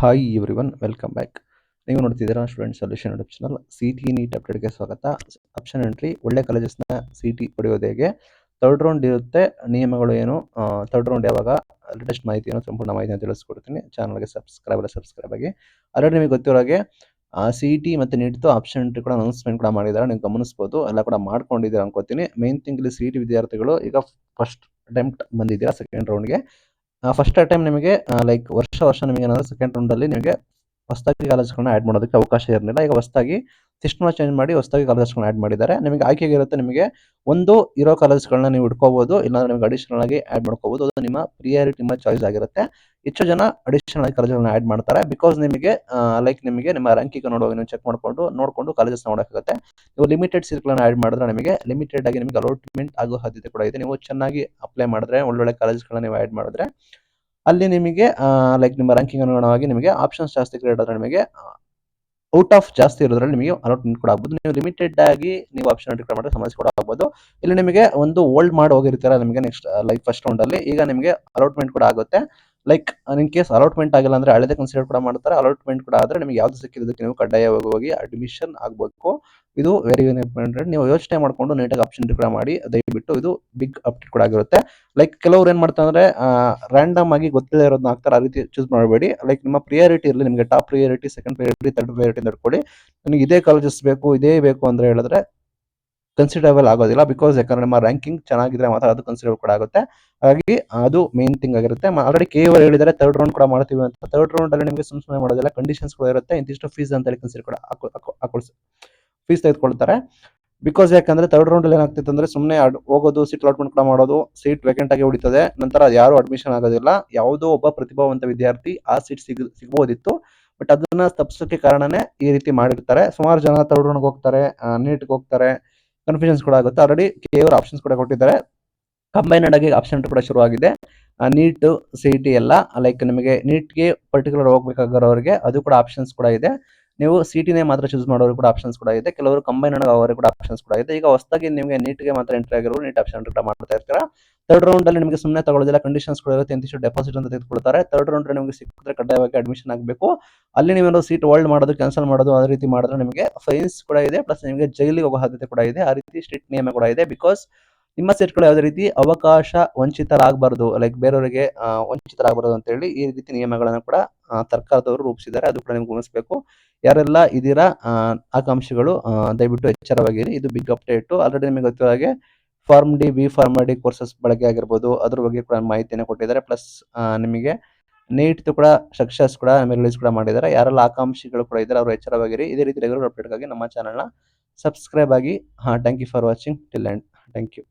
Hi everyone, welcome back. ನೀವು ನೋಡ್ತಿದ್ದೀರಾ student solution YouTube channel. CT NEET ಅಪ್ಡೇಟ್ಗೆ ಸ್ವಾಗತ. ಆಪ್ಷನ್ ಎಂಟ್ರಿ, ಒಳ್ಳೆ ಕಾಲೇಜಸ್ನ CT ಪಡೆಯೋದು ಹೇಗೆ, ಥರ್ಡ್ ರೌಂಡ್ ಇರುತ್ತೆ, ನಿಯಮಗಳು ಏನು, ಥರ್ಡ್ ರೌಂಡ್ ಯಾವಾಗ, ಲೇಟೆಸ್ಟ್ ಮಾಹಿತಿ ಏನು, ಸಂಪೂರ್ಣ ಮಾಹಿತಿನ ತಿಳಿಸ್ಕೊಡ್ತೀನಿ. ಚಾನಲ್ಗೆ ಸಬ್ಸ್ಕ್ರೈಬ್ ಆಗಿ. ಆಲ್ರೆಡಿ ನಿಮಗೆ ಗೊತ್ತಿರೋ ಹಾಗೆ CT ಮತ್ತು ನೀಟ್ದು ಆಪ್ಷನ್ ಎಂಟ್ರಿ ಕೂಡ ಅನೌನ್ಸ್ಮೆಂಟ್ ಕೂಡ ಮಾಡಿದ್ದಾರೆ. ನೀವು ಗಮನಿಸ್ಬೋದು, ಎಲ್ಲ ಕೂಡ ಮಾಡ್ಕೊಂಡಿದ್ದೀರಾ ಅನ್ಕೋತೀನಿ. ಮೇನ್ ಥಿಂಗ್ ಇಲ್ಲಿ CT ವಿದ್ಯಾರ್ಥಿಗಳು ಈಗ ಫಸ್ಟ್ ಅಟೆಂಪ್ಟ್ ಬಂದಿದ್ದೀರಾ ಸೆಕೆಂಡ್ ರೌಂಡ್ಗೆ. ಫಸ್ಟ್ ಟೈಮ್ ನಿಮಗೆ ಲೈಕ್ ವರ್ಷ ನಿಮಗೆ ಏನಾದರೂ ಸೆಕೆಂಡ್ ರೌಂಡಲ್ಲಿ ನಿಮಗೆ ಹೊಸದಾಗಿ ಕಾಲೇಜ್ಗಳನ್ನ ಆ್ಯಡ್ ಮಾಡೋದಕ್ಕೆ ಅವಕಾಶ ಇರಲಿಲ್ಲ. ಈಗ ಹೊಸದಾಗಿ ಸಿಸ್ಟಮ್ನ ಚೇಂಜ್ ಮಾಡಿ ಹೊಸದಾಗಿ ಕಾಲೇಜ್ಗಳನ್ನ ಆ್ಯಡ್ ಮಾಡಿದ್ದಾರೆ. ನಿಮಗೆ ಆಯ್ಕೆಗಿರುತ್ತೆ, ನಿಮಗೆ ಒಂದು ಇರೋ ಕಾಲೇಜ್ಗಳನ್ನ ನೀವು ಇಟ್ಕೋಬೋದು, ಇಲ್ಲಾಂದ್ರೆ ನಿಮಗೆ ಅಡಿಷನಲ್ ಆಗಿ ಆ್ಯಡ್ ಮಾಡ್ಕೋಬೋದು. ಅದು ನಿಮ್ಮ ಪ್ರಿಯಾರಿಟಿ, ನಿಮ್ಮ ಚಾಯ್ಸ್ ಆಗಿರುತ್ತೆ. ಹೆಚ್ಚು ಜನ ಅಡಿಷನಲ್ ಆಗಿ ಕಾಲೇಜ್ಗಳನ್ನ ಆ್ಯಡ್ ಮಾಡ್ತಾರೆ. ಬಿಕಾಸ್ ನಿಮಗೆ ನಿಮಗೆ ನಿಮ್ಮ ರ್ಯಾಂಕಿಂಗ್ ನೋಡುವಾಗ ನೀವು ಚೆಕ್ ನೋಡಿಕೊಂಡು ಕಾಲೇಜಸ್ ನೋಡೋಕ್ಕಾಗುತ್ತೆ. ನೀವು ಲಿಮಿಟೆಡ್ ಸೀಟ್ಗಳನ್ನ ಆ್ಯಡ್ ಮಾಡಿದ್ರೆ ನಿಮಗೆ ಲಿಮಿಟೆಡ್ ಆಗಿ ನಿಮಗೆ ಅಲಾಟ್ಮೆಂಟ್ ಆಗೋ ಸಾಧ್ಯತೆ ಕೂಡ ಇದೆ. ನೀವು ಚೆನ್ನಾಗಿ ಅಪ್ಲೈ ಮಾಡಿದ್ರೆ, ಒಳ್ಳೊಳ್ಳೆ ಕಾಲೇಜ್ಗಳನ್ನ ನೀವು ಆ್ಯಡ್ ಮಾಡಿದ್ರೆ ಅಲ್ಲಿ ನಿಮಗೆ ನಿಮ್ಮ ರ್ಯಾಂಕಿಂಗ್ ಅನುಗುಣವಾಗಿ ನಿಮಗೆ ಆಪ್ಷನ್ಸ್ ಜಾಸ್ತಿ ಕ್ರಿಯೇಟ್ ಆದ್ರೆ ನಿಮಗೆ ಔಟ್ ಆಫ್ ಜಾಸ್ತಿ ಇರೋದ್ರಲ್ಲಿ ನಿಮಗೆ ಅಲಾಟ್ಮೆಂಟ್ ಕೂಡ ಆಗ್ಬೋದು. ನೀವು ಲಿಮಿಟೆಡ್ ಆಗಿ ನೀವು ಆಪ್ಷನ್ ಎಂಟ್ರಿ ಮಾಡಿದ್ರೆ ಸಮಸ್ಯೆ ಕೂಡ ಆಗ್ಬೋದು. ಇಲ್ಲಿ ನಿಮಗೆ ಒಂದು ಹೋಲ್ಡ್ ಮಾಡಿ ಹೋಗಿರ್ತೀರ ನಿಮಗೆ ನೆಕ್ಸ್ಟ್ ಫಸ್ಟ್ ರೌಂಡ್ ಅಲ್ಲಿ, ಈಗ ನಿಮಗೆ ಅಲಾಟ್ಮೆಂಟ್ ಕೂಡ ಆಗುತ್ತೆ. ಇನ್ ಕೇಸ್ ಅಲಾಟ್ಮೆಂಟ್ ಆಗಿಲ್ಲ ಅಂದ್ರೆ ಹಳೆದೇ ಕನ್ಸಿಡರ್ ಕೂಡ ಮಾಡ್ತಾರೆ. ಅಲಾಟ್ಮೆಂಟ್ ಕೂಡ ಆದ್ರೆ ನಿಮಗೆ ಯಾವ್ದು ಸಿಕ್ಕಿರೋದಕ್ಕೆ ನೀವು ಕಡ್ಡಾಯವಾಗಿ ಹೋಗಿ ಅಡ್ಮಿಷನ್ ಆಗಬೇಕು. ಇದು ವೆರಿ ಇಂಪಾರ್ಟೆಂಟ್. ನೀವು ಯೋಚನೆ ಮಾಡ್ಕೊಂಡು ನೀಟಾಗಿ ಆಪ್ಷನ್ ಎಂಟ್ರಿ ಕೂಡ ಮಾಡಿ, ದಯವಿಟ್ಟು ಇದು ಬಿಗ್ ಅಪ್ಡೇಟ್ ಕೂಡ ಆಗಿರುತ್ತೆ. ಕೆಲವ್ರು ಏನ್ ಮಾಡ್ತಾರೆ ಅಂದ್ರೆ ರ್ಯಾಂಡಮ್ ಆಗಿ ಗೊತ್ತಿಲ್ಲದೆ ಇರೋದನ್ನ ಹಾಕ್ತಾರೆ. ಆ ರೀತಿ ಚೂಸ್ ಮಾಡಬೇಡಿ. ನಿಮ್ಮ ಪ್ರಿಯಾರಿಟಿ ಇರಲಿ, ನಿಮಗೆ top priority, second priority, third priority ನೋಡ್ಕೊಳ್ಳಿ. ನನಗೆ ಇದೇ ಕಾಲೇಜಸ್ ಬೇಕು, ಇದೇ ಬೇಕು ಅಂದ್ರೆ ಹೇಳಿದ್ರೆ ಕನ್ಸಿಡರಬಲ್ ಆಗೋದಿಲ್ಲ. ಬಿಕಾಸ್ ಯಾಕಂದ್ರೆ ನಮ್ಮ ರ್ಯಾಂಕಿಂಗ್ ಚೆನ್ನಾಗಿದ್ರೆ ಮಾತ್ರ ಅದು ಕನ್ಸಿಡರ್ ಕೂಡ ಆಗುತ್ತೆ. ಹಾಗಾಗಿ ಅದು ಮೇನ್ ಥಿಂಗ್ ಆಗಿರುತ್ತೆ. ಆಲ್ರೆಡಿ KU ಹೇಳಿದ್ದಾರೆ ಥರ್ಡ್ ರೌಂಡ್ ಕೂಡ ಮಾಡ್ತೀವಿ ಅಂತ. ಥರ್ಡ್ ರೌಂಡ್ ಅಲ್ಲಿ ನಿಮಗೆ ಸುಮ್ಮನೆ ಮಾಡೋದಿಲ್ಲ, ಕಂಡೀಷನ್ಸ್ ಕೂಡ ಇರುತ್ತೆ. ಇಂತಿಷ್ಟು ಫೀಸ್ ಅಂತ ಹೇಳಿ ಕನ್ಸಿಡರ್ ಕೂಡ ಫೀಸ್ ತೆಗೆದುಕೊಳ್ತಾರೆ. ಬಿಕಾಸ್ ಯಾಕಂದ್ರೆ ಥರ್ಡ್ ರೌಂಡ್ ಅಲ್ಲಿ ಏನಾಗ್ತಿತ್ತು ಅಂದ್ರೆ ಸುಮ್ಮನೆ ಹೋಗೋದು, ಸೀಟ್ ಅಲಾಟ್ಮೆಂಟ್ ಕೂಡ ಮಾಡೋದು, ಸೀಟ್ ವೇಕೆಂಟ್ ಆಗಿ ಉಳಿತದೆ, ನಂತರ ಯಾರು ಅಡ್ಮಿಷನ್ ಆಗೋದಿಲ್ಲ. ಯಾವುದೋ ಒಬ್ಬ ಪ್ರತಿಭಾವಂತ ವಿದ್ಯಾರ್ಥಿ ಆ ಸೀಟ್ ಸಿಗಬಹುದಿತ್ತು. ಬಟ್ ಅದನ್ನ ತಪ್ಪಿಸೋಕೆ ಕಾರಣನೇ ಈ ರೀತಿ ಮಾಡಿರ್ತಾರೆ. ಸುಮಾರು ಜನ ಥರ್ಡ್ ರೌಂಡ್ಗೆ ಹೋಗ್ತಾರೆ, ನೀಟ್ಗೆ ಹೋಗ್ತಾರೆ, ಕನ್ಫ್ಯೂಷನ್ಸ್ ಕೂಡ ಆಗುತ್ತೆ. ಆಲ್ರೆಡಿ KU ಆಪ್ಷನ್ಸ್ ಕೂಡ ಕೊಟ್ಟಿದ್ದಾರೆ. ಕಂಬೈನ್ಡ್ ಆಗಿ ಆಪ್ಷನ್ ಕೂಡ ಶುರುವಾಗಿದೆ. ನೀಟ್, CT ಎಲ್ಲ ನಿಮಗೆ ನೀಟ್ಗೆ ಪರ್ಟಿಕ್ಯುಲರ್ ಹೋಗ್ಬೇಕಾಗಿರೋರಿಗೆ ಅದು ಕೂಡ ಆಪ್ಷನ್ಸ್ ಕೂಡ ಇದೆ. ನೀವು CTನೇ ಮಾತ್ರ ಚೂಸ್ ಮಾಡೋರು ಕೂಡ ಆಪ್ಷನ್ಸ್ ಕೂಡ ಇದೆ. ಕೆಲವರು ಕಂಬೈನ್ಡ್ ಅವರಿಗೆ ಕೂಡ ಆಪ್ಷನ್ಸ್ ಕೂಡ ಇದೆ. ಈಗ ಹೊಸದಾಗಿ ನಿಮಗೆ ನೀಟ್ಗೆ ಮಾತ್ರ ಎಂಟ್ರಿ ಆಗಿರೋರು ನೀಟ್ ಆಪ್ಷನ್ ಕೂಡ ಮಾಡ್ತಾ ಇರ್ತೀರಾ. ಥರ್ಡ್ ರೌಂಡ್ ಅಲ್ಲಿ ನಿಮಗೆ ಸುಮ್ಮನೆ ತಗೊಳ್ಳೋದಿಲ್ಲ, ಕಂಡೀಷನ್ಸ್ ಕೂಡ ಇರುತ್ತೆ. ಇಂತಿಷ್ಟು ಡೆಪಾಸಿಟ್ ಅಂತ ತೆಗೆದುಕೊಳ್ತಾರೆ. ಥರ್ಡ್ ರೌಂಡ್ ನಿಮಗೆ ಸಿಕ್ಕಿದ್ರೆ ಕಡ್ಡಾಯವಾಗಿ ಅಡ್ಮಿಷನ್ ಆಗಬೇಕು. ಅಲ್ಲಿ ನೀವೇನೋ ಸೀಟ್ ಹೋಲ್ಡ್ ಮಾಡೋದು, ಕ್ಯಾನ್ಸಲ್ ಮಾಡೋದು, ಆ ರೀತಿ ಮಾಡಿದ್ರೆ ನಿಮಗೆ ಫೈನ್ಸ್ ಕೂಡ ಇದೆ, ಪ್ಲಸ್ ನಿಮಗೆ ಜೈಲಿಗೆ ಹೋಗೋ ಸಾಧ್ಯತೆ ಕೂಡ ಇದೆ. ಆ ರೀತಿ ಸ್ಟ್ರಿಕ್ಟ್ ನಿಯಮ ಕೂಡ ಇದೆ. ಬಿಕಾಸ್ ನಿಮ್ಮ ಸೀಟ್ಗಳು ಯಾವುದೇ ರೀತಿ ಅವಕಾಶ ವಂಚಿತರಾಗಬಾರ್ದು, ಬೇರೆಯವರಿಗೆ ವಂಚಿತರಾಗಬಾರದು ಅಂತ ಹೇಳಿ ಈ ರೀತಿ ನಿಯಮಗಳನ್ನು ಕೂಡ ಸರ್ಕಾರದವರು ರೂಪಿಸಿದ್ದಾರೆ. ಅದು ಕೂಡ ನಿಮ್ಗೆ ಗಮನಿಸಬೇಕು. ಯಾರೆಲ್ಲ ಇದೀರಾ ಆಕಾಂಕ್ಷಿಗಳು, ದಯವಿಟ್ಟು ಎಚ್ಚರವಾಗಿರಿ. ಇದು ಬಿಗ್ ಅಪ್ಡೇಟ್. ಆಲ್ರೆಡಿ ನಿಮಗೆ ಗೊತ್ತಿರೋ ಹಾಗೆ form D, B form D courses ಬಳಕೆ ಆಗಿರ್ಬೋದು, ಅದ್ರ ಬಗ್ಗೆ ಕೂಡ ಮಾಹಿತಿಯನ್ನು ಕೊಟ್ಟಿದ್ದಾರೆ. ಪ್ಲಸ್ ನಿಮಗೆ ನೀಟ್ ಕೂಡ ಸಕ್ಸಸ್ ಕೂಡ ರಿಲೀಸ್ ಕೂಡ ಮಾಡಿದ್ದಾರೆ. ಯಾರೆಲ್ಲ ಆಕಾಂಕ್ಷಿಗಳು ಕೂಡ ಇದ್ದಾರೆ ಅವರು ಎಚ್ಚರವಾಗಿರಿ. ಇದೇ ರೀತಿ ರೆಗ್ಯುಲರ್ ಅಪ್ಡೇಟ್ಗಾಗಿ ನಮ್ಮ ಚಾನಲ್ನ ಸಬ್ಸ್ಕ್ರೈಬ್ ಆಗಿ. Thank you for watching till end. Thank you.